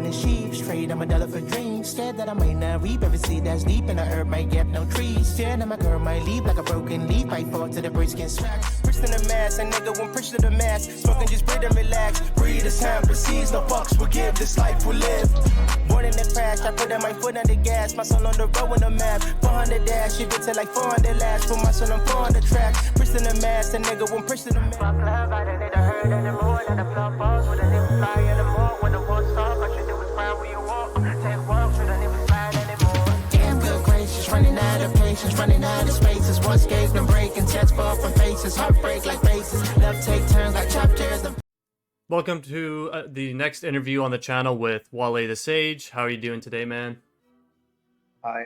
the sheep. Straight, I'm a dollar for dreams. Scared that I might not reap every seed that's deep. And the herb might get no trees. Fear that my girl might leave like a broken leaf. I fall to the bridge, get smacked. Push to the mass, a nigga won't push to the mass. Smoking, just breathe and relax. Breathe as time proceeds, no fucks will give. This life will live. Born in the crash, I put in my foot on the gas. My son on the road with the map. 400 dash, you get to like 400 lash. Put my son on 400 tracks. Push to the mass, a nigga won't push to the mass. Fuck love, I don't need to hurt anymore. Let the flop balls with a nigga fly anymore. When the war's off, all you do is cry where you walk. Take walks with a nigga slide anymore. Damn good gracious, running out of patience, running out of spaces. One escape, no breaking, tests fall from faces. Heartbreak like faces, love take turns like chapters. Welcome to the next interview on the channel with Wale the Sage. How are you doing today, man? Hi,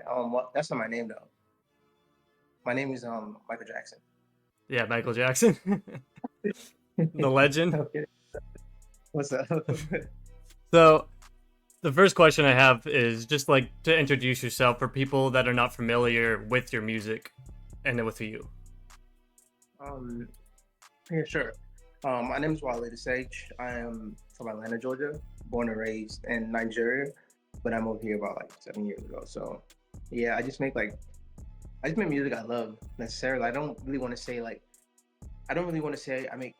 that's not my name though. My name is Michael Jackson. Yeah, Michael Jackson, the legend. Okay. What's up? So, the first question I have is just like to introduce yourself for people that are not familiar with your music and with you. Yeah, sure. My name is Wale the Sage. I am from Atlanta, Georgia, born and raised in Nigeria, but I moved here about like 7 years ago. So, yeah, I just make music I love necessarily. I don't really want to say I make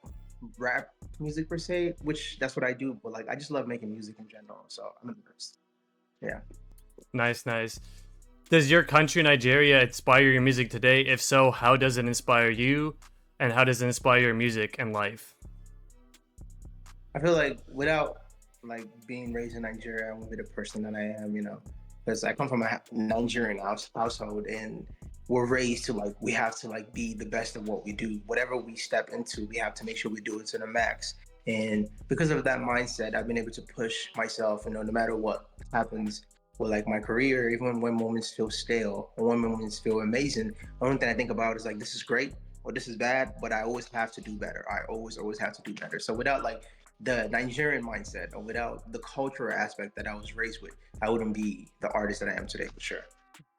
rap music per se, which that's what I do, but like I just love making music in general. So I'm an artist. Yeah. Nice. Does your country, Nigeria, inspire your music today? If so, how does it inspire you? And how does it inspire your music and life? I feel like without like being raised in Nigeria, I wouldn't be the person that I am, because I come from a Nigerian household, and we're raised to like, we have to like be the best of what we do. Whatever we step into, we have to make sure we do it to the max. And because of that mindset, I've been able to push myself, no matter what happens with like my career, even when moments feel stale or when moments feel amazing, the only thing I think about is like, this is great or this is bad, but I always have to do better. I always have to do better. So without like the Nigerian mindset or without the cultural aspect that I was raised with, I wouldn't be the artist that I am today for sure.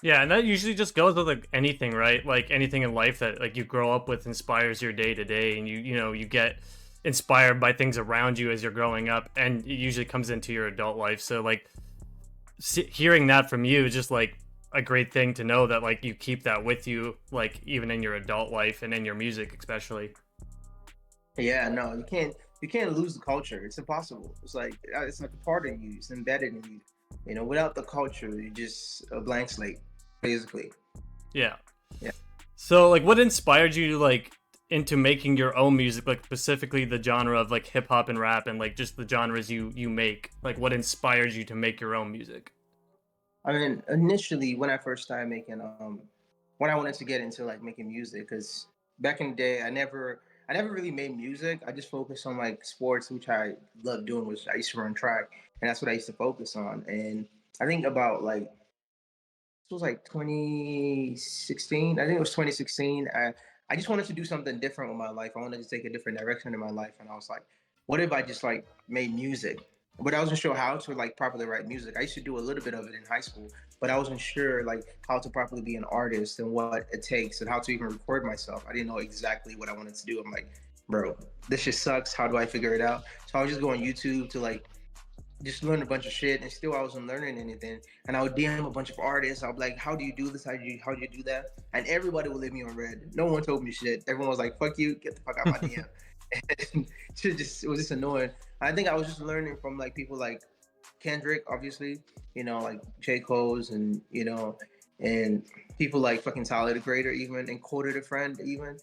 Yeah, and that usually just goes with like anything, right? Like anything in life that like you grow up with inspires your day to day, and you get inspired by things around you as you're growing up, and it usually comes into your adult life. So like hearing that from you is just like a great thing to know that like you keep that with you, like even in your adult life and in your music especially. Yeah, no, you can't lose the culture. It's impossible. It's like a part of you. It's embedded in you. Without the culture, you're just a blank slate, basically. Yeah. Yeah. So like what inspired you like into making your own music, like specifically the genre of like hip hop and rap and like just the genres you make? Like what inspired you to make your own music? I mean, initially when I first started making when I wanted to get into like making music, because back in the day I never really made music. I just focused on like sports, which I loved doing, which I used to run track, and that's what I used to focus on. And I think about like this was like 2016. I think it was 2016. I just wanted to do something different with my life. I wanted to take a different direction in my life, and I was like, what if I just like made music? But I wasn't sure how to like properly write music. I used to do a little bit of it in high school, but I wasn't sure like how to properly be an artist and what it takes and how to even record myself. I didn't know exactly what I wanted to do. I'm like, bro, this shit sucks. How do I figure it out? So I was just going YouTube to like just learn a bunch of shit, and still I wasn't learning anything. And I would DM a bunch of artists. I'd be like, how do you do this? How do you do that? And everybody would leave me on red. No one told me shit. Everyone was like, fuck you, get the fuck out of my DM. And it was just annoying. I think I was just learning from like people like Kendrick, obviously, like J. Cole's, and and people like fucking Tyler the Creator, even, and Quarter the Friend, even,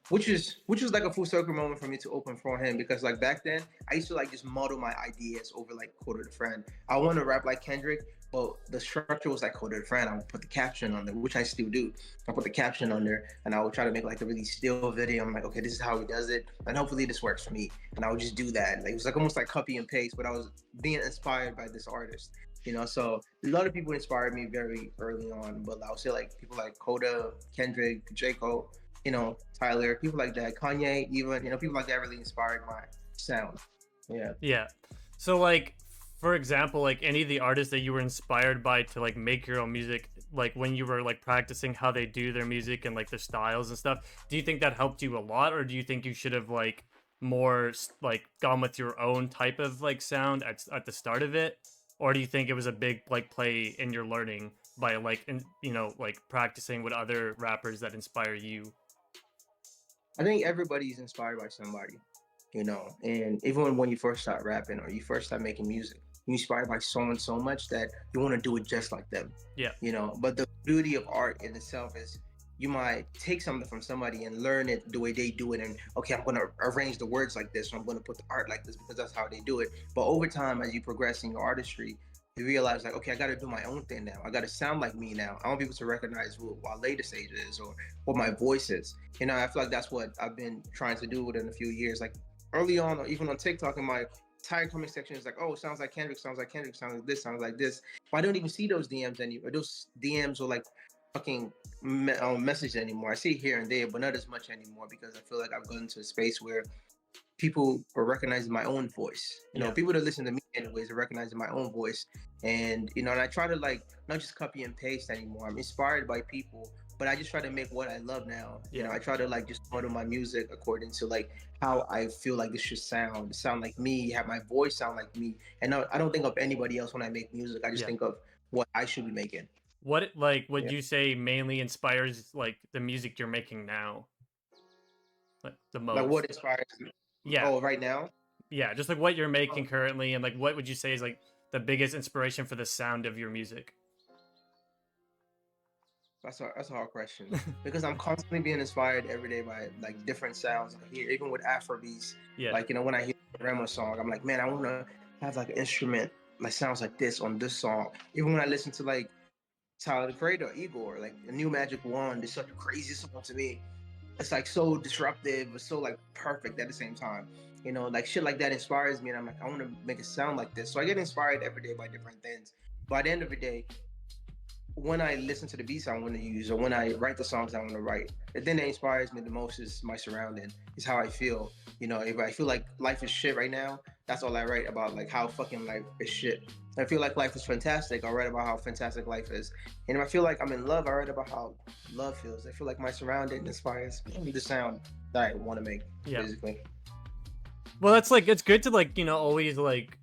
which is like a full circle moment for me to open for him, because like back then I used to like just model my ideas over like Quarter the Friend. I want to rap like Kendrick, but the structure was like Quarter the Friend. I would put the caption on there, which I still do. I put the caption on there, and I would try to make like a really still video. I'm like, okay, this is how he does it, and hopefully this works for me. And I would just do that. Like, it was like almost like copy and paste, but I was being inspired by this artist. So a lot of people inspired me very early on, but I would say like people like Coda, Kendrick, J. Cole, Tyler, people like that, Kanye, even, people like that really inspired my sound. Yeah. So like, for example, like any of the artists that you were inspired by to like make your own music, like when you were like practicing how they do their music and like their styles and stuff, do you think that helped you a lot, or do you think you should have like more like gone with your own type of like sound at the start of it, or do you think it was a big like play in your learning by like like practicing with other rappers that inspire you? I think everybody's inspired by somebody, you know. And even when you first start rapping or you first start making music, you're inspired by someone so much that you want to do it just like them, Yeah, you know. But the beauty of art in itself is you might take something from somebody and learn it the way they do it. And okay, I'm going to arrange the words like this, or I'm going to put the art like this because that's how they do it. But over time, as you progress in your artistry, you realize like, okay, I got to do my own thing now. I got to sound like me now. I want people to recognize what Wale the Sage is or what my voice is. You know, I feel like that's what I've been trying to do within a few years. Like early on, or even on TikTok, in my entire comment section is like, oh, sounds like Kendrick, sounds like Kendrick, sounds like this, sounds like this. But I don't even see those DMs anymore. Those DMs are like fucking message anymore. I see it here and there, but not as much anymore because I feel like I've gotten to a space where people are recognizing my own voice. You know, yeah, people that listen to me anyways are recognizing my own voice. And you know, and I try to like not just copy and paste anymore. I'm inspired by people, but I just try to make what I love now. You know, yeah, I try to like just model my music according to like how I feel like this should sound like me, have my voice sound like me. And I don't think of anybody else when I make music. I just yeah. think of what I should be making. What like would Yeah. you say mainly inspires like the music you're making now, like the Like what most? inspires me? Yeah, Oh, right now? yeah. Just like what you're making currently, and like what would you say is like the biggest inspiration for the sound of your music? That's a hard question because I'm constantly being inspired every day by like different sounds I hear, even with Afrobeats. Yeah, Like you know, when I hear a Remo song, I'm like, man, I want to have like an instrument that sounds like this on this song. Even when I listen to like Tyler the Creator, Igor, like the new Magic Wand is such a crazy song to me. It's like so disruptive, but so like perfect at the same time. You know, like shit like that inspires me, and I'm like, I want to make it sound like this. So I get inspired every day by different things. But at the end of the day, when I listen to the beats I want to use or when I write the songs I want to write, the thing that inspires me the most is my surrounding, is how I feel. You know, if I feel like life is shit right now, that's all I write about, like how fucking life is shit. If I feel like life is fantastic, I write about how fantastic life is. And if I feel like I'm in love, I write about how love feels. I feel like my surrounding inspires the sound that I want to make, yeah. basically. Well, that's like it's good to like always like,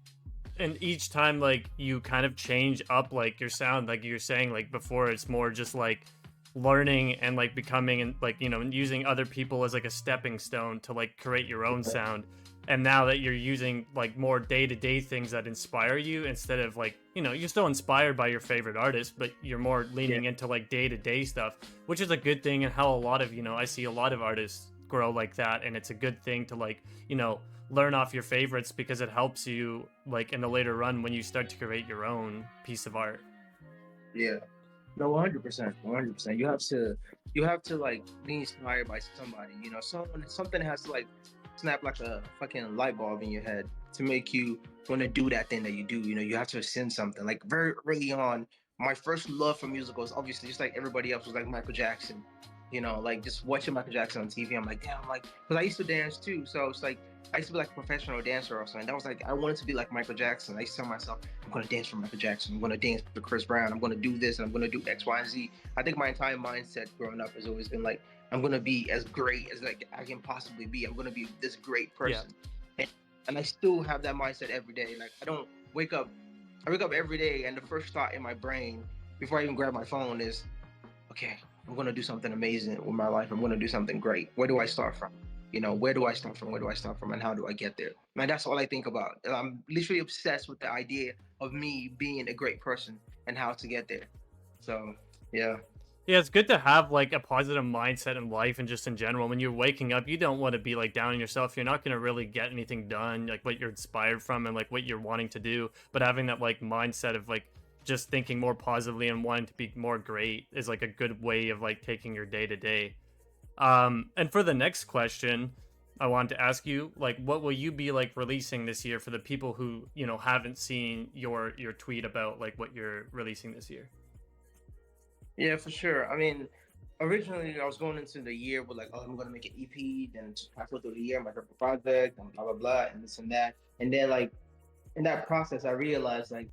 and each time like you kind of change up like your sound, like you're saying like before, it's more just like learning and like becoming and like using other people as like a stepping stone to like create your own sound. And now that you're using like more day-to-day things that inspire you instead of like you're still inspired by your favorite artist, but you're more Yeah. leaning into like day-to-day stuff, which is a good thing. And how a lot of I see a lot of artists grow like that, and it's a good thing to like learn off your favorites because it helps you like in the later run when you start to create your own piece of art. Yeah. No, 100%, 100%. You have to like be inspired by somebody. You know, something has to like snap like a fucking light bulb in your head to make you want to do that thing that you do. You know, you have to send something. Like very early on, my first love for musicals, obviously, just like everybody else, was like Michael Jackson. You know, like just watching Michael Jackson on TV, I'm like, damn, I'm like, because I used to dance too. So it's like I used to be like a professional dancer or something. That was like I wanted to be like Michael Jackson. I used to tell myself, I'm gonna dance for Michael Jackson. I'm gonna dance for Chris Brown. I'm gonna do this and I'm gonna do X, Y, and Z. I think my entire mindset growing up has always been like, I'm gonna be as great as like I can possibly be. I'm gonna be this great Yeah, person. And, and I still have that mindset every day. Like I don't wake up. I wake up every day and the first thought in my brain before I even grab my phone is, okay, I'm going to do something amazing with my life. I'm going to do something great. Where do I start from? You know, where do I start from? Where do I start from? And how do I get there? Man, that's all I think about. I'm literally obsessed with the idea of me being a great person and how to get there. So, yeah. yeah, it's good to have like a positive mindset in life and just in general. When you're waking up, you don't want to be like down on yourself. You're not going to really get anything done, like what you're inspired from and like what you're wanting to do. But having that like mindset of like just thinking more positively and wanting to be more great is like a good way of like taking your day to day. And for the next question, I wanted to ask you, like, what will you be like releasing this year for the people who haven't seen your tweet about like what you're releasing this year? Yeah, for sure. I mean, originally I was going into the year with like, oh, I'm gonna make an EP. Then halfway through the year, my purple project, and blah blah blah, and this and that. And then like in that process, I realized like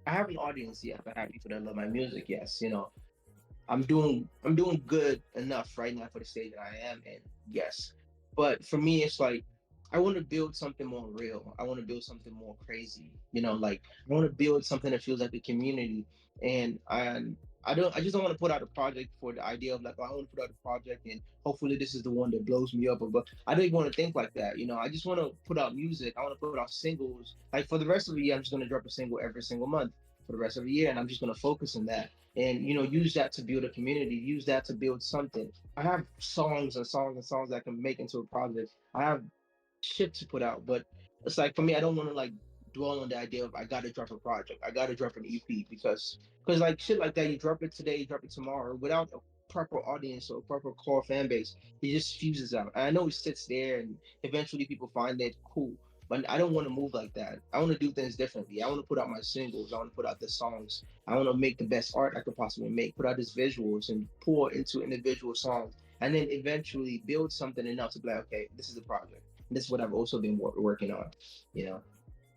I have an audience. Yes, I have people that love my music. Yes, you know, I'm doing good enough right now for the stage that I am in. Yes, but for me, it's like I want to build something more real. I want to build something more crazy. Like I want to build something that feels like a community. And I just don't want to put out a project for the idea of like, oh, I want to put out a project and hopefully this is the one that blows me up. But I don't even want to think like that. I just want to put out music. I want to put out singles. Like for the rest of the year, I'm just gonna drop a single every single month for the rest of the year, and I'm just gonna focus on that. And use that to build a community. Use that to build something. I have songs and songs and songs that I can make into a project. I have shit to put out. But it's like for me, I don't want to like dwell on the idea of I gotta drop a project, I gotta drop an EP because like shit like that, you drop it today, you drop it tomorrow without a proper audience or a proper core fan base, it just fuses out. And I know it sits there and eventually people find it cool. But I don't want to move like that. I want to do things differently. I want to put out my singles. I want to put out the songs. I want to make the best art I could possibly make. Put out these visuals and pour into individual songs, and then eventually build something enough to be like, okay, this is the project. This is what I've also been working on, you know.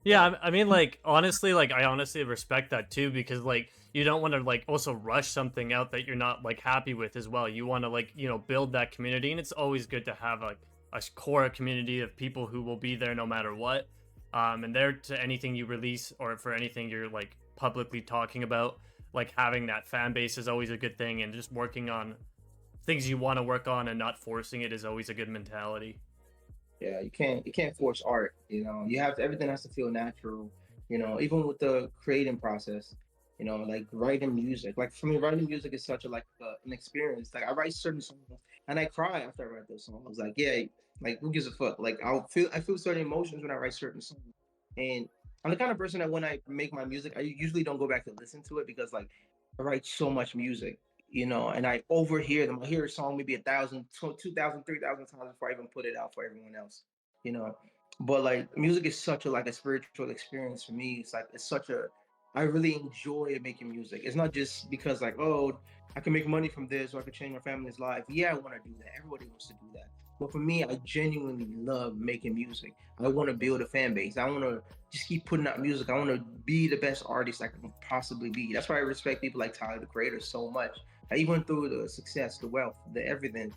Yeah, I mean, like, honestly, like, I honestly respect that too, because, like, you don't want to, like, also rush something out that you're not, like, happy with as well. You want to, like, build that community, and it's always good to have, like, a core community of people who will be there no matter what. And there to anything you release or for anything you're, like, publicly talking about, like, having that fan base is always a good thing, and just working on things you want to work on and not forcing it is always a good mentality. Yeah, you can't force art. You have to, everything has to feel natural. Even with the creating process. Like writing music. Like for me, writing music is such a like an experience. Like I write certain songs and I cry after I write those songs. Like yeah, like who gives a fuck? Like I feel certain emotions when I write certain songs. And I'm the kind of person that when I make my music, I usually don't go back to listen to it because like I write so much music. And I overhear them. I hear a song maybe 1,000, 2,000, 3,000 times before I even put it out for everyone else. You know, but like music is such a like a spiritual experience for me. It's like it's such a I really enjoy making music. It's not just because like, oh, I can make money from this or I can change my family's life. Yeah, I want to do that. Everybody wants to do that. But for me, I genuinely love making music. I want to build a fan base. I want to just keep putting out music. I want to be the best artist I can possibly be. That's why I respect people like Tyler the Creator so much. Even through the success, the wealth, the everything,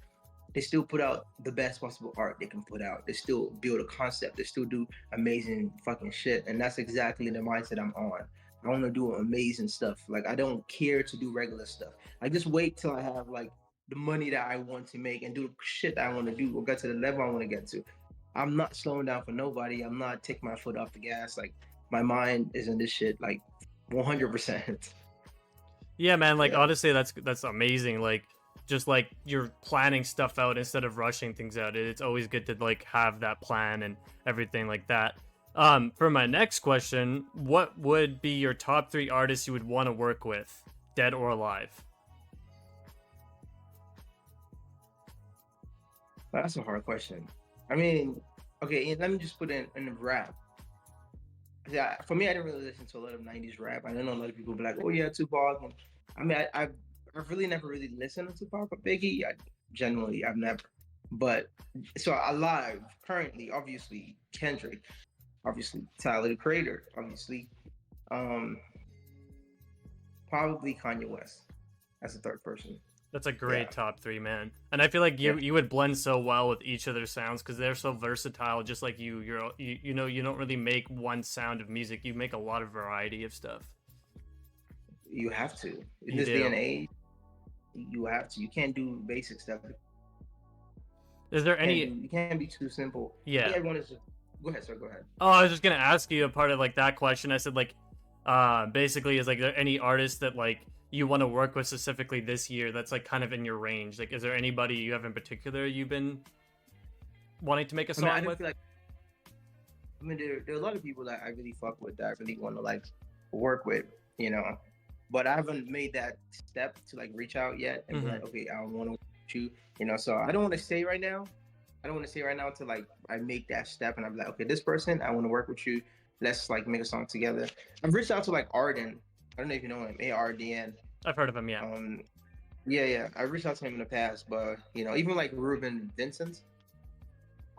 they still put out the best possible art they can put out. They still build a concept. They still do amazing fucking shit. And that's exactly the mindset I'm on. I want to do amazing stuff. Like I don't care to do regular stuff. I just wait till I have like the money that I want to make and do the shit that I want to do or get to the level I want to get to. I'm not slowing down for nobody. I'm not taking my foot off the gas. Like my mind is in this shit like 100%. Yeah, man, like, Yeah. honestly, that's amazing. Like, just like you're planning stuff out instead of rushing things out. It's always good to like have that plan and everything like that. For my next question, what would be your top 3 artists you would want to work with, dead or alive? That's a hard question. I mean, okay, let me just put in the rap. Yeah, for me, I didn't really listen to a lot of '90s rap. I know a lot of people be like, "Oh yeah, Tupac." And, I mean, I've really never really listened to Tupac or Biggie. I've never. But so alive currently, obviously Kendrick, obviously Tyler the Creator, obviously, um, probably Kanye West as a third person. That's a Yeah, great top 3, man. And I feel like you yeah. you would blend so well with each of their sounds because they're so versatile. Just like you don't really make one sound of music. You make a lot of variety of stuff. You have to in You this day and do. age. You have to. You can't do basic stuff. Is there any? You can't be too simple. I think Yeah. everyone is just go ahead, sir, go ahead. Oh, I was just gonna ask you a part of like that question. I said like, basically, is like there any artist that like you want to work with specifically this year that's like kind of in your range? Like, is there anybody you have in particular you've been wanting to make a I mean, I song don't with? feel like there are a lot of people that I really fuck with that I really want to like work with, you know. But I haven't made that step to like reach out yet and be Hmm. like, okay, I want to work with you. So I don't want to say right now. I don't want to say right now until like I make that step and I'm like, okay, this person, I want to work with you. Let's like make a song together. I've reached out to like Arden. I don't know if you know him, ARDN. I've heard of him. Yeah. Um, yeah. I reached out to him in the past, but even like Ruben Vincent.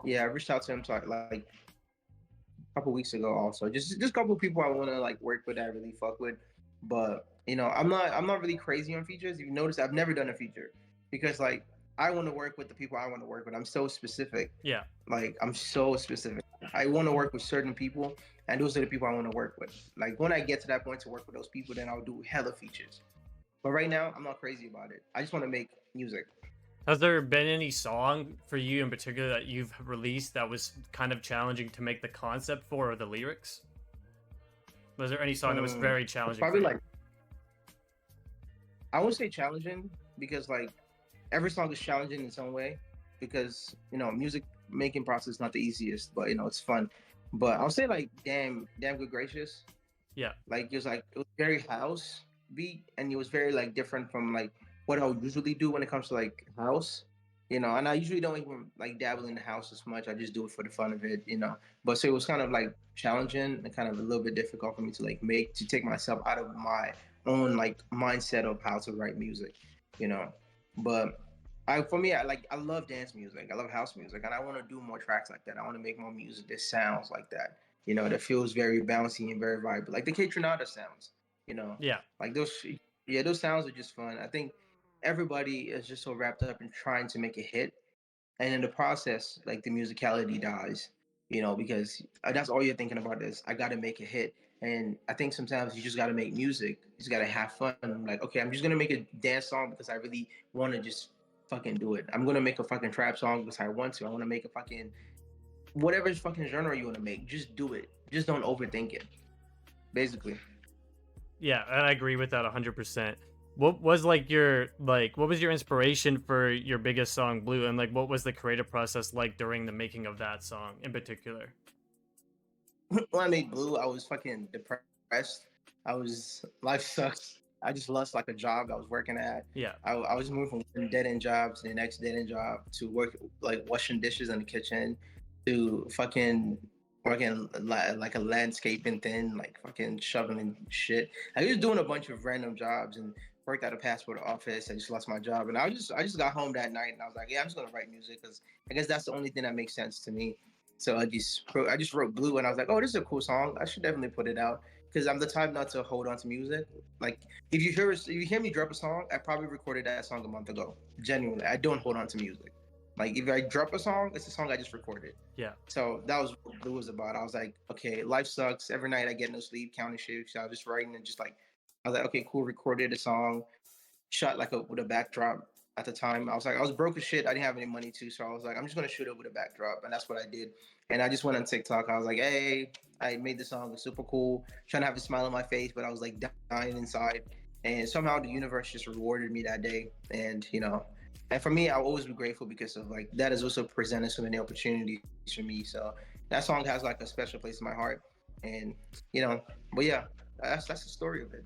Yeah, I reached out to him to like a couple weeks ago also. Just a couple of people I want to like work with that I really fuck with. But I'm not really crazy on features. If you notice, I've never done a feature because like I want to work with the people I want to work with. I'm so specific. Yeah. Like I'm so specific. I want to work with certain people, and those are the people I want to work with. Like when I get to that point to work with those people, then I'll do hella features. But right now, I'm not crazy about it. I just want to make music. Has there been any song for you in particular that you've released that was kind of challenging to make the concept for or the lyrics? Was there any song that was very challenging Probably for you? like I won't say challenging because like every song is challenging in its own way because music making process is not the easiest, but it's fun. But I'll say like damn good gracious. Yeah. Like it was very house beat and it was very like different from like what I would usually do when it comes to like house. And I usually don't even like dabble in the house as much. I just do it for the fun of it. But so it was kind of like challenging and kind of a little bit difficult for me to like take myself out of my own like mindset of how to write music, you know. But for me, I love dance music. I love house music, and I want to do more tracks like that. I want to make more music that sounds like that. That feels very bouncy and very vibrant, like the K Tronada sounds. Yeah. Like those. Yeah, those sounds are just fun. I think everybody is just so wrapped up in trying to make a hit, and in the process, like the musicality dies. Because that's all you're thinking about is I got to make a hit. And I think sometimes you just got to make music. You just got to have fun. Like, okay, I'm just gonna make a dance song because I really want to just fucking do it. I'm gonna make a fucking trap song because I want to. I want to make a fucking whatever fucking genre you want to make. Just do it. Just don't overthink it. Basically. Yeah, and I agree with that 100%. What was what was your inspiration for your biggest song Blue, and like what was the creative process like during the making of that song in particular? When I made Blue, I was fucking depressed. Life sucks. I just lost like a job I was working at. Yeah. I was moving from one dead end job to the next dead end job to work like washing dishes in the kitchen to fucking working like a landscaping thing, like fucking shoveling shit. I was doing a bunch of random jobs and worked at a passport office. I just lost my job, and I just got home that night and I was like, yeah, I'm just gonna write music because I guess that's the only thing that makes sense to me. So I just wrote Blue, and I was like, oh, this is a cool song. I should definitely put it out because I'm the type not to hold on to music. Like if you hear me drop a song, I probably recorded that song a month ago. Genuinely, I don't hold on to music. Like if I drop a song, it's a song I just recorded. Yeah. So that was what Blue was about. I was like, okay, life sucks. Every night I get no sleep, counting shit. So I was just writing and just like, I was like, okay, cool. Recorded a song, shot like with a backdrop. At the time, I was broke as shit. I didn't have any money too, so I was like, I'm just gonna shoot it with a backdrop, and that's what I did. And I just went on TikTok. I was like, hey, I made the song. It's super cool. Trying to have a smile on my face, but I was like dying inside. And somehow the universe just rewarded me that day. And for me, I'll always be grateful because of like that has also presented so many opportunities for me. So that song has like a special place in my heart. And but yeah, that's the story of it.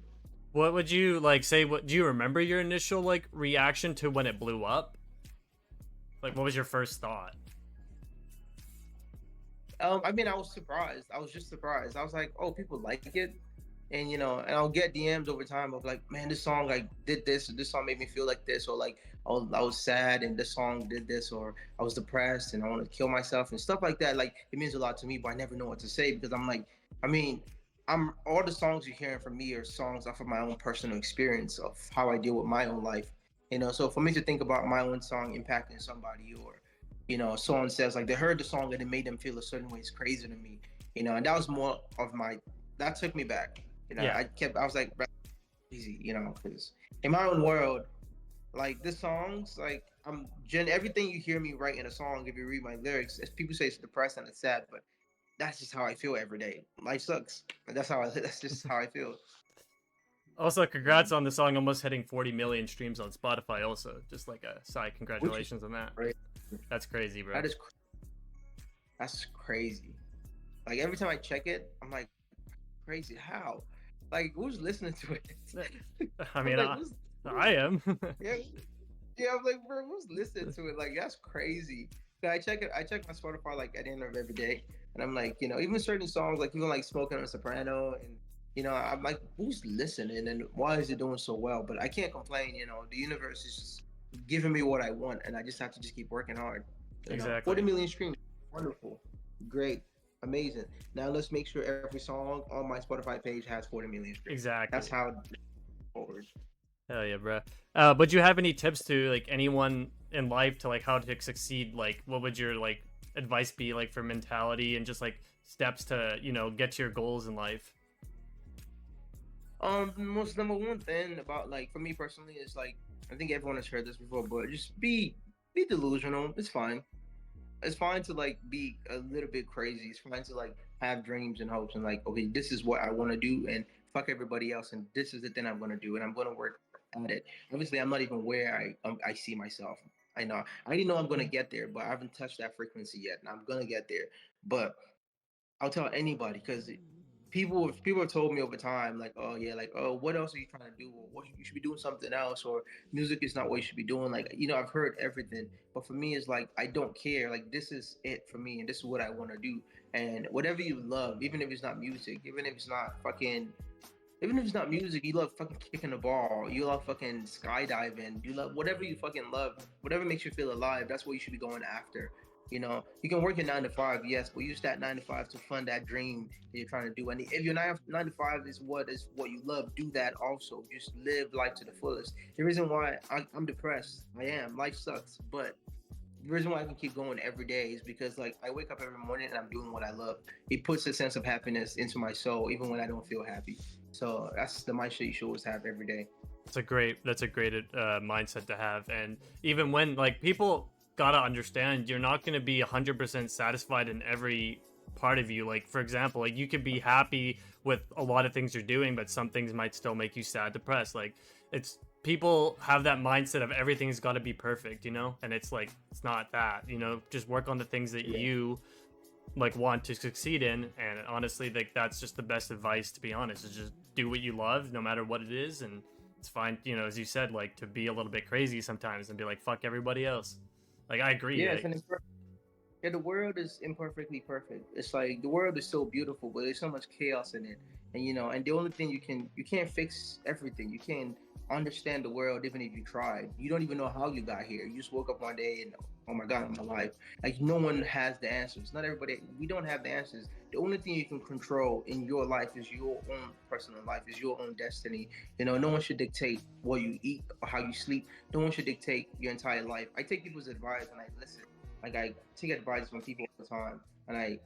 What would you like say? What do you remember your initial like reaction to when it blew up? Like, what was your first thought? I mean, I was surprised. I was just surprised. I was like, oh, people like it. And I'll get DMs over time of like, man, this song like did this, this song made me feel like this, or like I was sad and this song did this, or I was depressed and I want to kill myself and stuff like that. Like it means a lot to me, but I never know what to say because I'm like, I mean, I'm all the songs you're hearing from me are songs off of my own personal experience of how I deal with my own life. So for me to think about my own song impacting somebody, or someone says like they heard the song and it made them feel a certain way, is crazy to me. And that was more of that took me back. Yeah. I was like, easy, because in my own world, like the songs, like everything you hear me write in a song, if you read my lyrics, as people say it's depressed and it's sad, but that's just how I feel every day. Life sucks. That's just how I feel. Also, congrats on the song almost hitting 40 million streams on Spotify. Also, just like a side congratulations on that. Right. That's crazy, bro. That's crazy. Like every time I check it, I'm like, crazy. How? Like who's listening to it? I mean, like, I am. yeah, I'm like, bro, who's listening to it? Like that's crazy. So I check it. I check my Spotify like at the end of every day, and I'm like, even certain songs, like even like "Smoking on a Soprano," and I'm like, who's listening and why is it doing so well? But I can't complain. The universe is just giving me what I want, and I just have to just keep working hard. Exactly. 40 million streams, wonderful, great, amazing. Now let's make sure every song on my Spotify page has 40 million streams. Exactly. That's how forward. Hell yeah, bro. But do you have any tips to like anyone in life to like how to succeed? Like, what would your like advice be like for mentality and just like steps to get to your goals in life? Most number one thing about like for me personally is like I think everyone has heard this before, but just be delusional. It's fine. It's fine to like be a little bit crazy. It's fine to like have dreams and hopes and like, okay, this is what I want to do and fuck everybody else and this is the thing I'm gonna do and I'm gonna work at it. Obviously, I'm not even where I see myself. I already know I'm gonna get there, but I haven't touched that frequency yet, and I'm gonna get there. But I'll tell anybody because people have told me over time like, oh yeah, like, oh, what else are you trying to do, or what you should be doing something else, or music is not what you should be doing. Like, I've heard everything, but for me it's like I don't care. Like, this is it for me and this is what I want to do. And whatever you love, even if it's not music, even if it's not music, you love fucking kicking the ball, you love fucking skydiving, you love whatever you fucking love, whatever makes you feel alive, that's what you should be going after. You can work your 9 to 5, yes, but use that 9 to 5 to fund that dream that you're trying to do. And if your 9 to 5 is what you love, do that also. Just live life to the fullest. The reason why I'm depressed, I am. Life sucks, but the reason why I can keep going every day is because like I wake up every morning and I'm doing what I love. It puts a sense of happiness into my soul, even when I don't feel happy. So that's the mindset you should always have every day. That's a great mindset to have. And even when like people gotta understand, you're not gonna be 100% satisfied in every part of you. Like for example, like you could be happy with a lot of things you're doing, but some things might still make you sad, depressed. Like it's people have that mindset of everything's got to be perfect, and it's like it's not that. Just work on the things that you like want to succeed in, and honestly like that's just the best advice, to be honest, is just do what you love no matter what it is. And it's fine, as you said, like to be a little bit crazy sometimes and be like fuck everybody else. Like I agree, Yes, like and yeah, the world is imperfectly perfect. It's like the world is so beautiful, but there's so much chaos in it. And the only thing you can't fix everything. You can't understand the world even if you tried. You don't even know how you got here. You just woke up one day and oh my god, my life. Like no one has the answers. Not everybody. We don't have the answers. The only thing you can control in your life is your own personal life, is your own destiny. No one should dictate what you eat or how you sleep. No one should dictate your entire life. I take people's advice and I listen. Like I take advice from people all the time, and I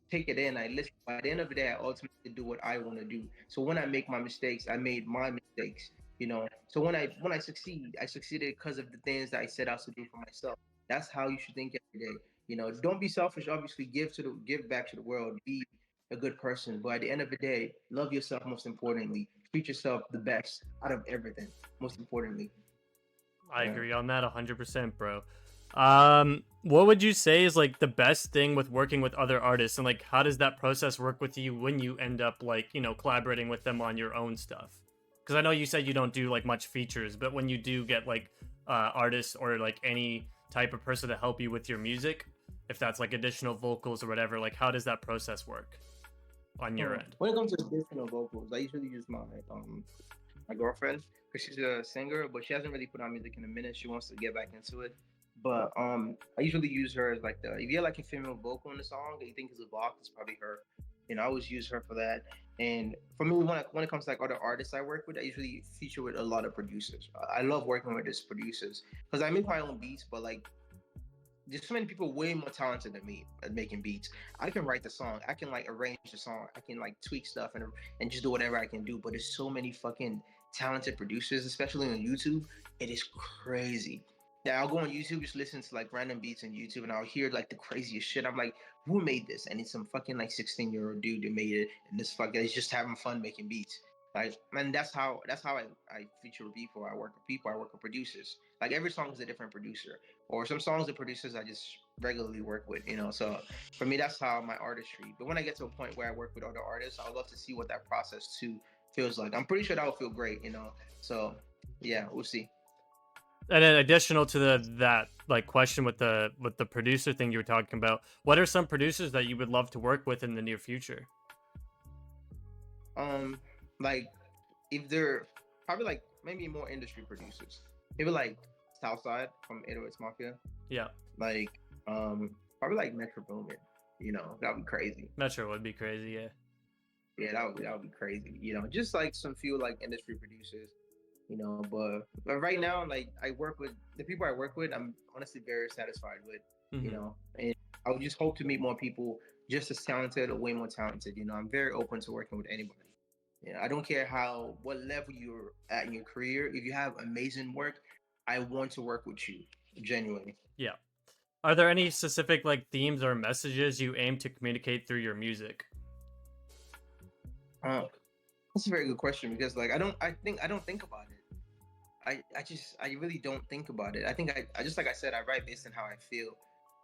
take it in. I listen. By the end of the day, I ultimately do what I want to do. So when I make my mistakes, I made my mistakes. So when I succeed, I succeeded because of the things that I set out to do for myself. That's how you should think every day. Don't be selfish. Obviously, give back to the world. Be a good person. But at the end of the day, love yourself most importantly. Treat yourself the best out of everything. Most importantly. I Yeah. agree on that 100%, bro. What would you say is like the best thing with working with other artists, and like how does that process work with you when you end up like collaborating with them on your own stuff? Because I know you said you don't do like much features, but when you do get like artists or like any type of person to help you with your music, if that's like additional vocals or whatever, like how does that process work on your end? When it comes to additional vocals, I usually use my girlfriend because she's a singer, but she hasn't really put out music in a minute. She wants to get back into it. But I usually use her as like if you have like a female vocal in the song that you think is a block, it's probably her. I always use her for that. And for me, when it comes to like other artists I work with, I usually feature with a lot of producers. I love working with these producers because I make my own beats, but like there's so many people way more talented than me at making beats. I can write the song, I can like arrange the song, I can like tweak stuff and just do whatever I can do. But there's so many fucking talented producers, especially on YouTube. It is crazy. Yeah, I'll go on YouTube, just listen to like random beats on YouTube, and I'll hear like the craziest shit. I'm like, who made this? And it's some fucking like 16-year-old dude that made it, and this fucking is just having fun making beats. Like, man, that's how I feature people. I work with people. I work with producers. Like every song is a different producer, or some songs the producers I just regularly work with. So for me, that's how my artistry. But when I get to a point where I work with other artists, I would love to see what that process too feels like. I'm pretty sure that would feel great. So yeah, we'll see. And then additional to that like question with the producer thing you were talking about, what are some producers that you would love to work with in the near future? Um, like if they're probably like maybe more industry producers, maybe like Southside from 808's Mafia, Yeah, like probably like Metro Boomin. That'd be crazy. Metro would be crazy. Yeah. Yeah, that would be crazy. Just like some few like industry producers. But right now, like I work with the people I work with, I'm honestly very satisfied with, Hmm. and I would just hope to meet more people just as talented or way more talented. I'm very open to working with anybody. I don't care what level you're at in your career. If you have amazing work, I want to work with you genuinely. Yeah. Are there any specific like themes or messages you aim to communicate through your music? Uh, that's a very good question because like I don't think about it. I really don't think about it. I think I just like I said, I write based on how I feel,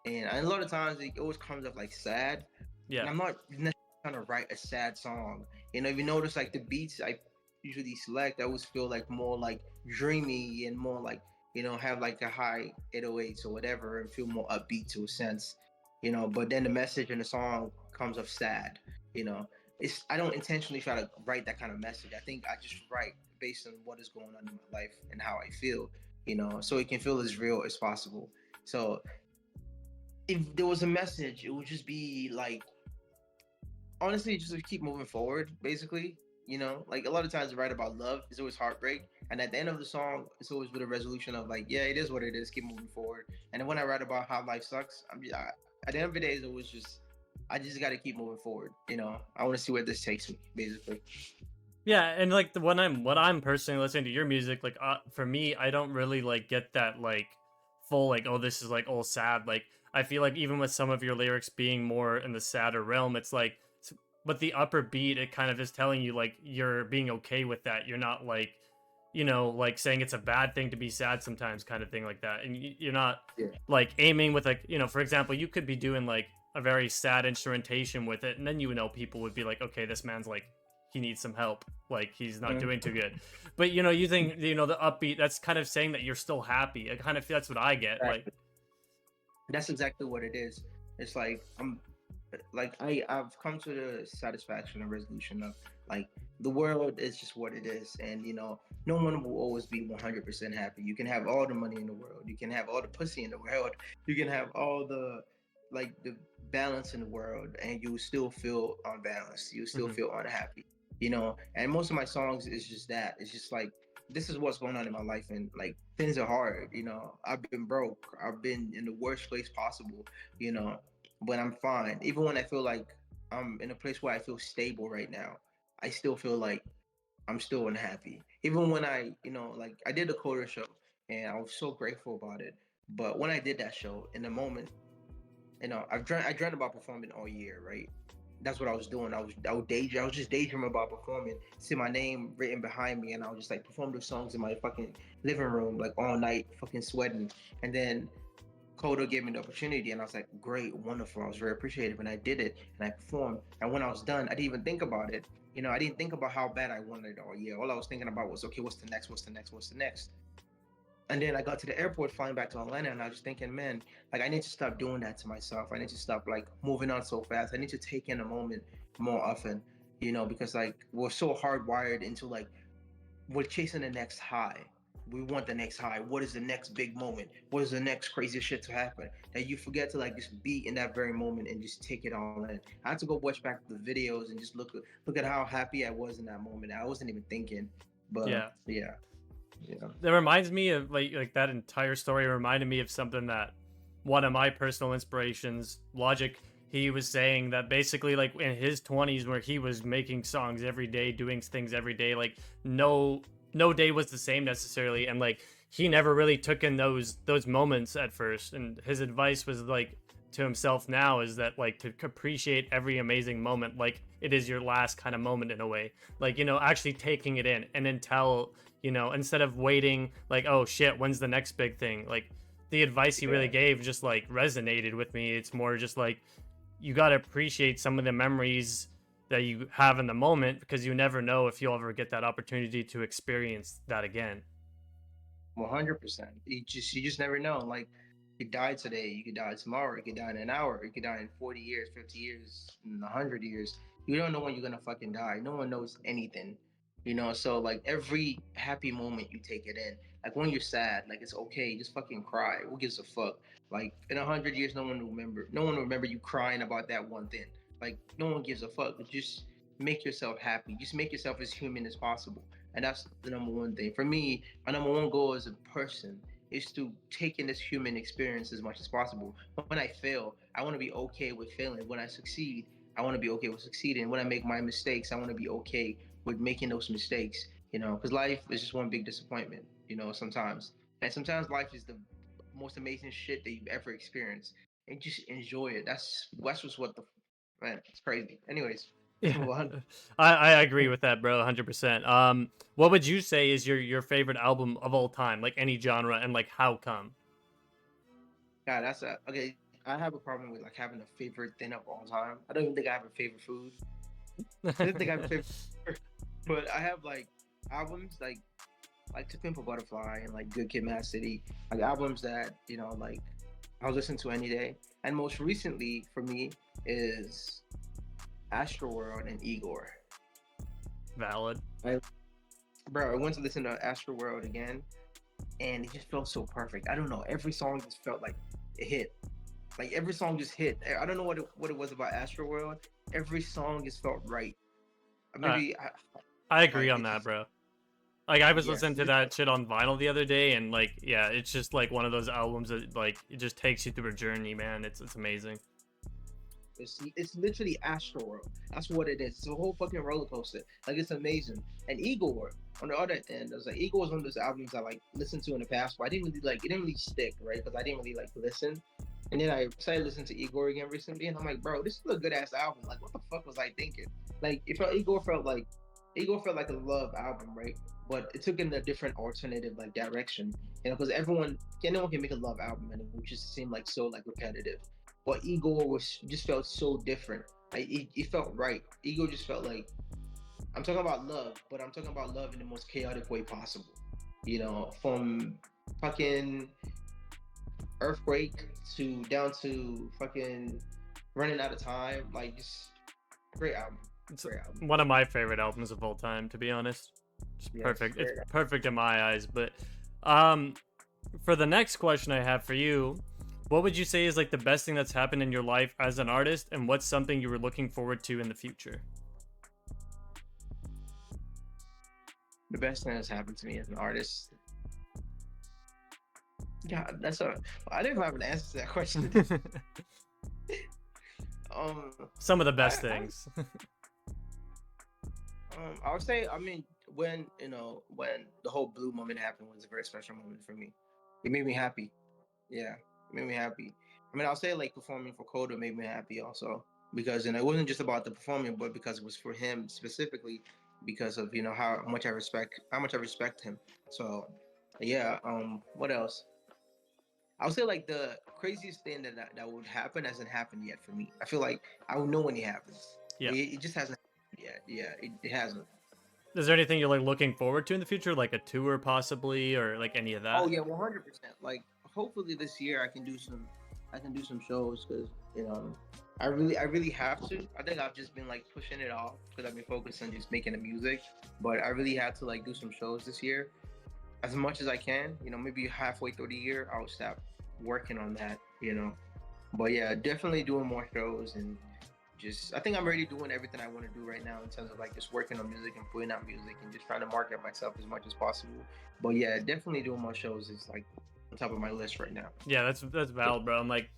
and a lot of times it always comes up like sad, and Yeah. I'm not necessarily trying to write a sad song. If you notice, like the beats I usually select, I always feel like more like dreamy and more like have like a high 808s or whatever, and feel more upbeat to a sense. But then the message in the song comes up sad. You know, I don't intentionally try to write that kind of message. I think I just write based on what is going on in my life and how I feel. So it can feel as real as possible. So if there was a message, it would just be like honestly just to keep moving forward, basically. Like a lot of times I write about love, it's always heartbreak. And at the end of the song, it's always with a resolution of like, yeah, it is what it is, keep moving forward. And then when I write about how life sucks, at the end of the day, it's always just I just got to keep moving forward. I want to see where this takes me, basically. Yeah, and like when I'm personally listening to your music, like for me, I don't really like get that like full like, oh, this is like all sad. Like I feel like even with some of your lyrics being more in the sadder realm, it's like but the upper beat, it kind of is telling you like you're being okay with that. You're not like like saying it's a bad thing to be sad sometimes, kind of thing like that. And you're not Yeah. like aiming with like for example, you could be doing like a very sad instrumentation with it, and then people would be like, okay, this man's like he needs some help, like he's not doing too good. But using the upbeat, that's kind of saying that you're still happy. I kind of feel that's what I get. Like, Exactly. That's exactly what it is. It's like I've come to the satisfaction and resolution of like the world is just what it is, and no one will always be 100% happy. You can have all the money in the world, you can have all the pussy in the world, you can have all the balance in the world, and you will still feel unbalanced. You will still mhm. feel unhappy. And most of my songs is just that. It's just like this is what's going on in my life, and like things are hard. I've been broke. I've been in the worst place possible. You know, but I'm fine. Even when I feel like I'm in a place where I feel stable right now, I still feel like I'm still unhappy. Even when like I did a Coda show and I was so grateful about it. But when I did that show, in the moment, I dreamt about performing all year, right? That's what I was doing. I was just daydreaming about performing. See my name written behind me, and I was just like perform those songs in my fucking living room, like all night, fucking sweating. And then Kodo gave me the opportunity, and I was like, great, wonderful. I was very appreciative, and I did it, and I performed. And when I was done, I didn't even think about it. I didn't think about how bad I wanted it all year. All I was thinking about was, okay, what's the next? What's the next? What's the next? And then I got to the airport flying back to Atlanta, and I was thinking, man, like I need to stop doing that to myself. I need to stop like moving on so fast. I need to take in a moment more often, because like we're so hardwired into like we're chasing the next high. We want the next high. What is the next big moment? What is the next crazy shit to happen? That you forget to like just be in that very moment and just take it all in. I had to go watch back the videos and just look at how happy I was in that moment. I wasn't even thinking, but Yeah. yeah, yeah. That reminds me of like that entire story reminded me of something that one of my personal inspirations, Logic, he was saying that basically like in his 20s where he was making songs every day, doing things every day, like no day was the same necessarily, and like he never really took in those moments at first, and his advice was like to himself now is that like to appreciate every amazing moment like it is your last kind of moment in a way, like actually taking it in and then tell instead of waiting like, oh shit, when's the next big thing, like the advice he really Yeah. gave just like resonated with me. It's more just like you got to appreciate some of the memories that you have in the moment because you never know if you'll ever get that opportunity to experience that again. 100%. You just never know. Like you could die today, you could die tomorrow, you could die in an hour, you could die in 40 years, 50 years, in 100 years. You don't know when you're gonna fucking die. No one knows anything. So like every happy moment you take it in. Like when you're sad, like it's okay, just fucking cry. Who gives a fuck? Like in 100 years, no one will remember. No one will remember you crying about that one thing. Like no one gives a fuck. Just make yourself happy. Just make yourself as human as possible. And that's the number one thing for me. My number one goal as a person is to take in this human experience as much as possible. When I fail, I want to be okay with failing. When I succeed, I want to be okay with succeeding. When I make my mistakes, I want to be okay with making those mistakes. Because life is just one big disappointment. Sometimes, and sometimes life is the most amazing shit that you've ever experienced, and just enjoy it. That's just what the man. It's crazy. Anyways, let's Yeah, move on. I agree with that, bro, 100%. What would you say is your favorite album of all time, like any genre, and like how come? God, that's a okay. I have a problem with like having a favorite thing of all time. I don't even think I have a favorite food. I don't think I have a favorite, but I have like albums like To Pimp a Butterfly and like Good Kid, Mad City, like albums that like I'll listen to any day. And most recently for me is Astroworld and Igor. Valid. I Bro, I went to listen to Astroworld again, and it just felt so perfect. I don't know, every song just felt like it hit. Like every song just hit. I don't know what it was about Astroworld. Every song just felt right. Uh, Maybe I agree like on it that, just bro. Like I was yes. listening to Just, that shit on vinyl the other day, and like, yeah, it's just like one of those albums that like it just takes you through a journey, man. It's amazing. it's literally Astroworld. That's what it is. It's a whole fucking roller coaster. Like it's amazing. And Igor, on the other end, I was like Igor was one of those albums I like listened to in the past, but I didn't really like. It didn't really stick, right? Because I didn't really like listen. And then I started listening to Igor again recently, and I'm like, bro, this is a good ass album. Like, what the fuck was I thinking? Like, it felt Igor felt like a love album, right? But it took in a different alternative like direction, because anyone can make a love album, and it would just seem like so like repetitive. But Igor was just felt so different. Like it felt right. Igor just felt like I'm talking about love, but I'm talking about love in the most chaotic way possible. From fucking earthquake to down to fucking running out of time. Like just great album. It's Great album. one of my favorite albums of all time, to be honest. It's Yes, perfect. It's great album. perfect in my eyes. But um, for the next question I have for you, what would you say is like the best thing that's happened in your life as an artist, and what's something you were looking forward to in the future? The best thing that's happened to me as an artist. Yeah, I didn't have an answer to that question. um Some of the I, best things. I would say, I mean, when the whole blue moment happened was a very special moment for me. It made me happy. Yeah, it made me happy. I mean, I'll say like performing for Coda made me happy also, because it wasn't just about the performing, but because it was for him specifically, because of how much I respect him. So yeah. What else? I would say like the craziest thing that would happen hasn't happened yet for me. I feel like I will know when it happens. Yeah. It just hasn't happened yet. Yeah, it hasn't. Is there anything you're like looking forward to in the future, like a tour possibly, or like any of Oh that? yeah, 100%. Like hopefully this year I can do some shows, because I really have to. I think I've just been like pushing it off because I've been focused on just making the music, but I really had to like do some shows this year as much as I can. Maybe halfway through the year I'll stop working on that. But yeah, definitely doing more shows, and just I think I'm already doing everything I want to do right now in terms of like just working on music and putting out music and just trying to market myself as much as possible. But yeah, definitely doing more shows is like on top of my list right now. Yeah, that's valid, bro. I'm like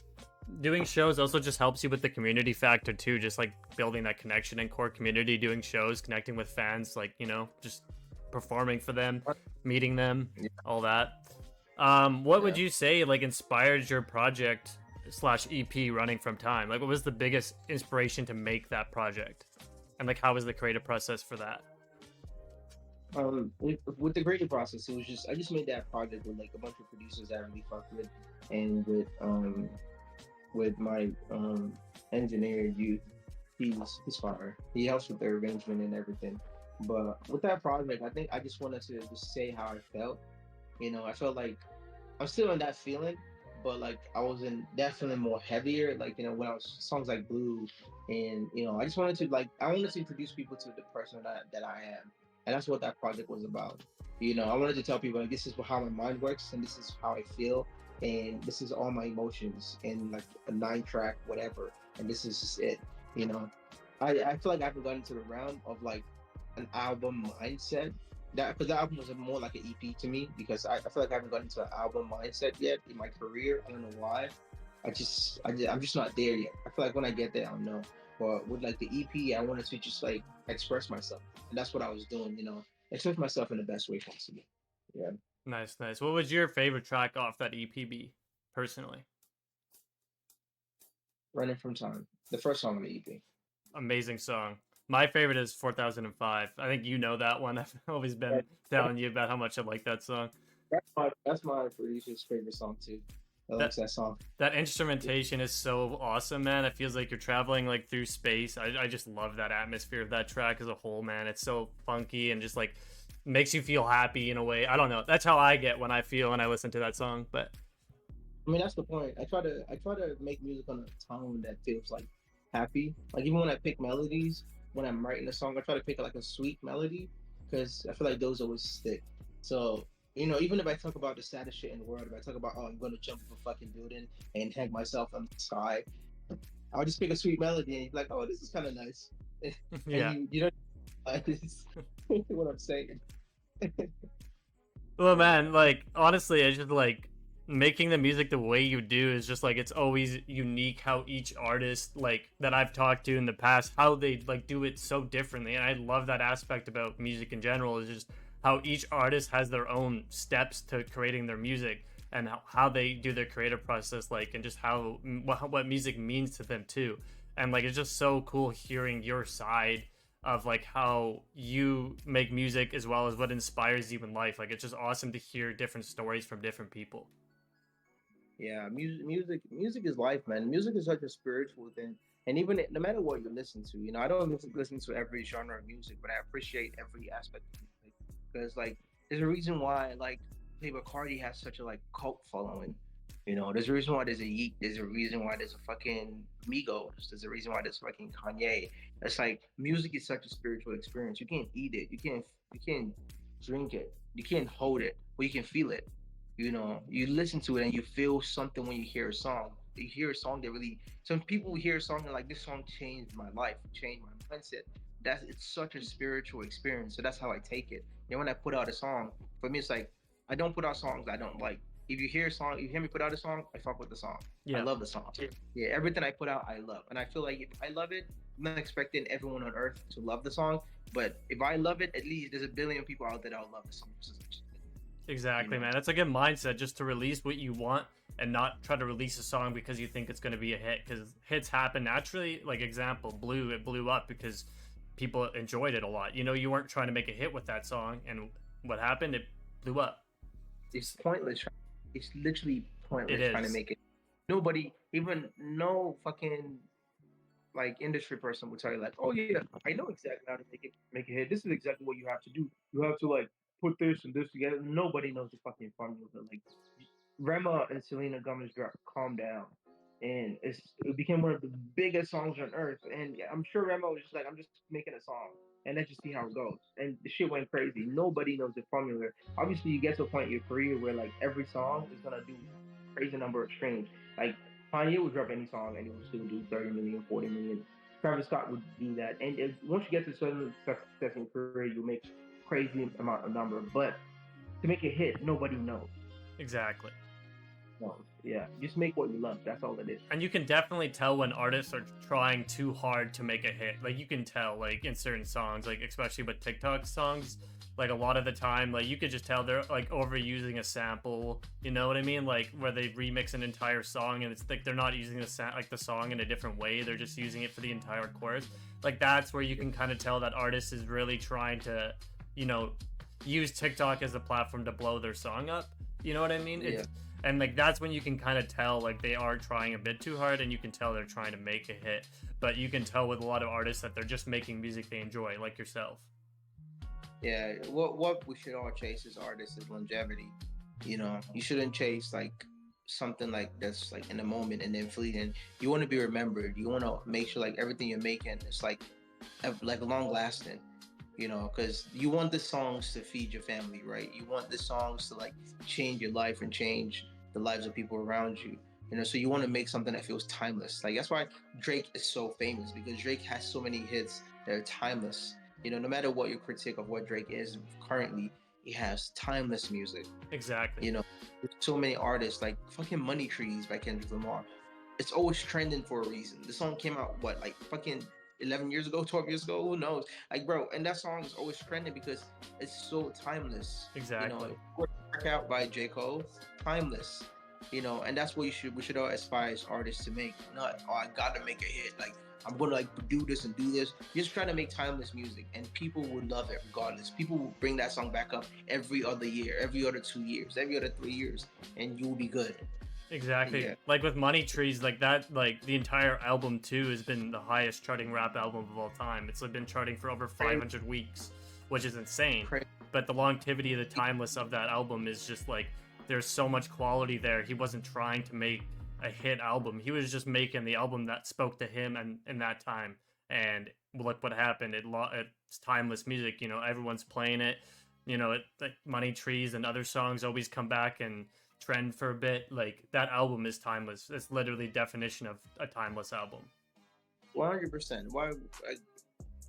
doing shows also just helps you with the community factor too, just like building that connection and core community, doing shows, connecting with fans, like, just performing for them, meeting them, Yeah. all that. What would Yeah. you say like inspired your project slash EP Running from Time? Like what was the biggest inspiration to make that project? And like how was the creative process for that? With the creative process, it was just I just made that project with like a bunch of producers that I really fucked with, and with my engineer youth. He's fire. He helps with the arrangement and everything. But with that project, I think I just wanted to just say how I felt. I felt like I'm still in that feeling, but like I was in that feeling more heavier. Like when I was songs like Blue, and I just wanted to I wanted to introduce people to the person that I am, and that's what that project was about. I wanted to tell people like this is how my mind works, and this is how I feel, and this is all my emotions, and like a 9 track whatever, and this is just it. You know, I feel like I haven't gotten into the realm of like an album mindset That because that album was more like an EP to me because I feel like I haven't gotten into an album mindset yet in my career. I don't know why. I'm just not there yet. I feel like when I get there, I'll know. But with like the EP, I wanted to just like express myself, and that's what I was doing. Express myself in the best way possible. Yeah, Nice, nice. What was your favorite track off that EPB, personally? running from time, the first song on the EP. Amazing song. My favorite is 4005. I think you know that one. I've always been telling you about how much I like that song. That's my producer's favorite song too. I like That that song. that instrumentation is so awesome, man. It feels like you're traveling like through space. I just love that atmosphere of that track as a whole, man. It's so funky and just like makes you feel happy in a way. I don't know. That's how I get when I feel when I listen to that song. But I mean, that's the point. I try to make music on a tone that feels like happy. Like even when I pick melodies, when I'm writing a song, I try to pick like a sweet melody because I feel like those always stick. So even if I talk about the saddest shit in the world, if I talk about I'm gonna jump off a fucking building and hang myself on the sky, I'll just pick a sweet melody and you're like, oh, this is kind of nice, and yeah. you don't what I'm saying. Well, man, like honestly, I just like making the music the way you do is just like it's always unique how each artist like that I've talked to in the past how they like do it so differently, and I love that aspect about music in general is just how each artist has their own steps to creating their music and how they do their creative process like and just how what music means to them too, and like it's just so cool hearing your side of like how you make music as well as what inspires you in life. Like it's just awesome to hear different stories from different people. Yeah, music is life, man. Music is such a spiritual thing, and even no matter what you listen to, I don't listen to every genre of music, but I appreciate every aspect of music because, like, there's a reason why, like, Playboy Cardi has such a like cult following. There's a reason why there's a Yeet. There's a reason why there's a fucking Migos. There's a reason why there's fucking Kanye. It's like music is such a spiritual experience. You can't eat it. You can't drink it. You can't hold it, but you can feel it. You listen to it and you feel something when you hear a song. You hear a song that really. Some people hear a song and like this song changed my life, changed my mindset. It's such a spiritual experience. So that's how I take it. When I put out a song, for me it's like I don't put out songs I don't like. If you hear a song, you hear me put out a song, I fuck with the song. I Yeah. love the song. Yeah, everything I put out, I love, and I feel like if I love it, I'm not expecting everyone on earth to love the song. But if I love it, at least there's a billion people out there that'll love the song. Exactly, man. That's a good mindset just to release what you want and not try to release a song because you think it's going to be a hit, because hits happen naturally. Like example, Blue, it blew up because people enjoyed it a lot. You weren't trying to make a hit with that song, and what happened? It blew up. It's pointless. It's literally It pointless trying to is. make it. Nobody, even no fucking like industry person will tell you like, oh yeah, I know exactly how to make it hit. This is exactly what you have to do. You have to like put this and this together. Nobody knows the fucking formula. Like Rema and Selena Gomez dropped "Calm Down," and it became one of the biggest songs on earth. And yeah, I'm sure Rema was just like, I'm just making a song, and let's just see how it goes. And the shit went crazy. Nobody knows the formula. Obviously, you get to a point in your career where like every song is gonna do crazy number of streams. Like Kanye would drop any song and it would still do 30 million, 40 million. Travis Scott would do that. And once you get to a certain success in career, you make crazy amount of number. But to make a hit, nobody knows. Exactly. Yeah, just make what you love. That's all it is. And you can definitely tell when artists are trying too hard to make a hit. Like you can tell, like in certain songs, like especially with TikTok songs, like a lot of the time, like you could just tell they're like overusing a sample. You know what I mean? Like where they remix an entire song and it's like they're not using the song in a different way. They're just using it for the entire chorus. Like that's where you can kind of tell that artist is really trying to, use TikTok as a platform to blow their song up. You know what I mean? Yeah. And like that's when you can kind of tell like they are trying a bit too hard, and you can tell they're trying to make a hit. But you can tell with a lot of artists that they're just making music they enjoy, like yourself. Yeah, what we should all chase as artists is longevity. You shouldn't chase like something like that's like in the moment and then fleeting. You want to be remembered. You want to make sure like everything you're making is like long lasting. Because you want the songs to feed your family, right? You want the songs to like change your life and change the lives of people around you. So you want to make something that feels timeless. Like that's why Drake is so famous, because Drake has so many hits that are timeless. You know, no matter what your critique of what Drake is currently, he has timeless music. Exactly. You know, there's so many artists like fucking Money Trees by Kendrick Lamar. It's always trending for a reason. The song came out what, like fucking 11 years ago, 12 years ago, who knows? Like, bro, and that song is always trending because it's so timeless. Exactly. You know, Work Out by J. Cole, timeless. You know, and that's what we should all aspire as artists to make. Not, oh, I gotta make a hit. Like, I'm gonna like do this and do this. You're just trying to make timeless music, and people will love it regardless. People will bring that song back up every other year, every other 2 years, every other 3 years, and you'll be good. Exactly. Yeah. Like with Money Trees, like that, like the entire album too has been the highest charting rap album of all time. It's been charting for over 500 weeks, which is insane. But the longevity, the timeless of that album is just like, there's so much quality there. He wasn't trying to make a hit album. He was just making the album that spoke to him and in that time. And look what happened. It's timeless music. You know, everyone's playing it. You know, like Money Trees and other songs always come back and trend for a bit. Like that album is timeless. It's literally definition of a timeless album. 100%. Why?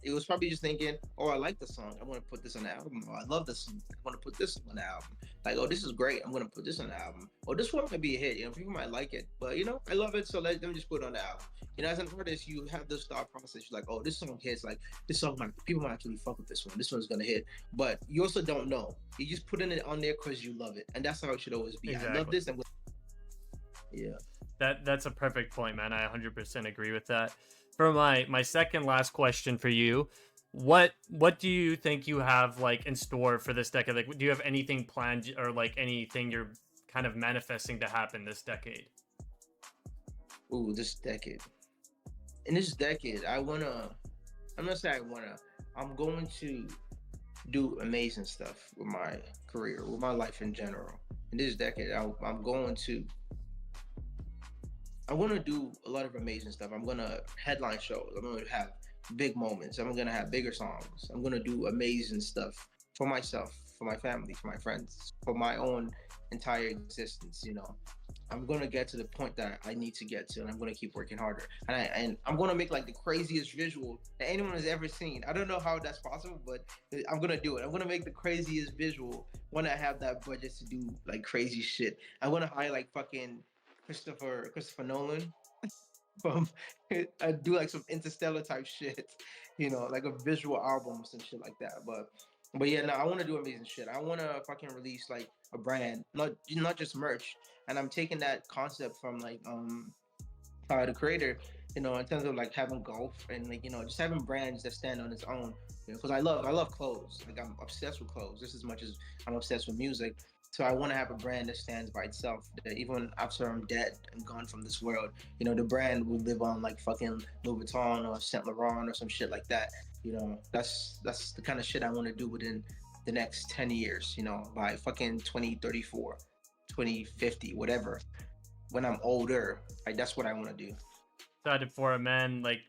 It was probably just thinking, oh, I like the song, I want to put this on the album. Oh, I love this song, I want to put this on the album. Like, oh, this is great, I'm going to put this on the album. Oh, this one might be a hit, you know, people might like it, but you know, I love it, so let them just put it on the album. You know, as an artist, you have this thought process. You're like, oh, this song hits, like this song people might actually fuck with this one. This one's gonna hit, but you also don't know. You just putting it on there because you love it, and that's how it should always be. Exactly. I love this, and yeah, that's a perfect point, man. I 100% agree with that. For my second last question for you, what do you think you have like in store for this decade? Like, do you have anything planned or like anything you're kind of manifesting to happen this decade? Ooh, this decade. In this decade, I'm going to do amazing stuff with my career, with my life in general. In this decade, I'm going to do a lot of amazing stuff. I'm going to headline shows. I'm going to have big moments. I'm going to have bigger songs. I'm going to do amazing stuff for myself, for my family, for my friends, for my own entire existence, you know. I'm going to get to the point that I need to get to, and I'm going to keep working harder. And I'm going to make like the craziest visual that anyone has ever seen. I don't know how that's possible, but I'm going to do it. I'm going to make the craziest visual when I have that budget to do like crazy shit. I'm going to hire like fucking Christopher Nolan from I do like some Interstellar type shit, you know, like a visual album or some shit like that. But yeah, no, I want to do amazing shit. I want to fucking release like a brand, not just merch. And I'm taking that concept from like the creator, you know, in terms of like having golf and like, you know, just having brands that stand on its own. You know, because I love clothes. Like I'm obsessed with clothes just as much as I'm obsessed with music. So I want to have a brand that stands by itself. That even after I'm dead and gone from this world, you know, the brand will live on like fucking Louis Vuitton or Saint Laurent or some shit like that. You know, that's the kind of shit I want to do within the next 10 years. You know, by fucking 2034, 2050, whatever. When I'm older, like that's what I want to do. Excited for it, man. Like,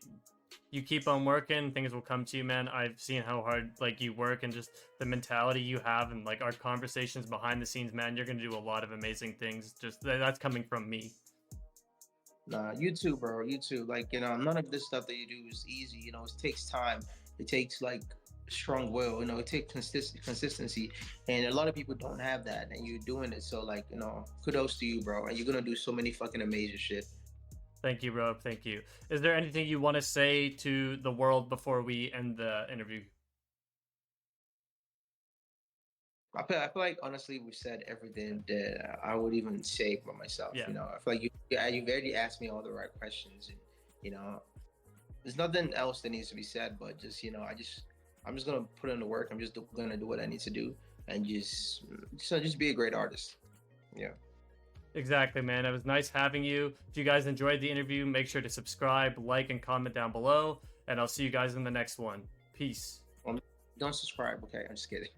you keep on working, things will come to you, man. I've seen how hard like you work and just the mentality you have and like our conversations behind the scenes, man. You're gonna do a lot of amazing things. Just that's coming from me. Nah, you too, bro. You too. Like, you know, none of this stuff that you do is easy. You know, it takes time. It takes like strong will. You know, it takes consistency, and a lot of people don't have that, and you're doing it. So, like, you know, kudos to you, bro. And you're gonna do so many fucking amazing shit. Thank you, bro. Thank you. Is there anything you want to say to the world before we end the interview? I feel like honestly we've said everything that I would even say for myself. Yeah. You know, I feel like you've already asked me all the right questions, and you know, there's nothing else that needs to be said. But just, you know, I'm just gonna put in the work. I'm just gonna do what I need to do, and just be a great artist. Yeah. Exactly, man. It was nice having you. If you guys enjoyed the interview, make sure to subscribe, like, and comment down below. And I'll see you guys in the next one. Peace. Don't subscribe, okay? I'm just kidding.